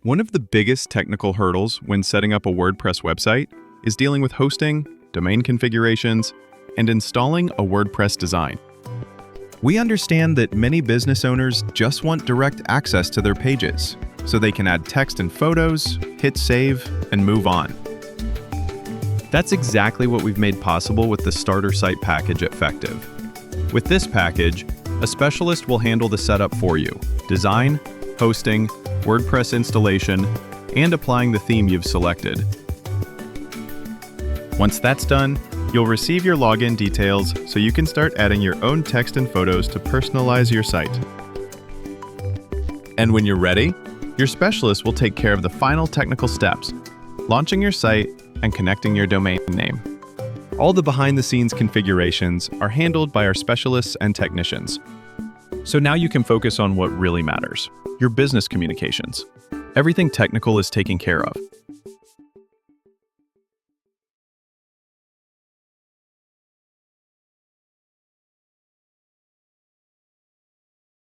One of the biggest technical hurdles when setting up a WordPress website is dealing with hosting, domain configurations, and installing a WordPress design. We understand that many business owners just want direct access to their pages, so they can add text and photos, hit save, and move on. That's exactly what we've made possible with the Starter Site package at Fectiv. With this package, a specialist will handle the setup for you: design, hosting, WordPress installation, and applying the theme you've selected. Once that's done, you'll receive your login details so you can start adding your own text and photos to personalize your site. And when you're ready, your specialist will take care of the final technical steps: launching your site and connecting your domain name. All the behind-the-scenes configurations are handled by our specialists and technicians. So now you can focus on what really matters: your business communications. Everything technical is taken care of,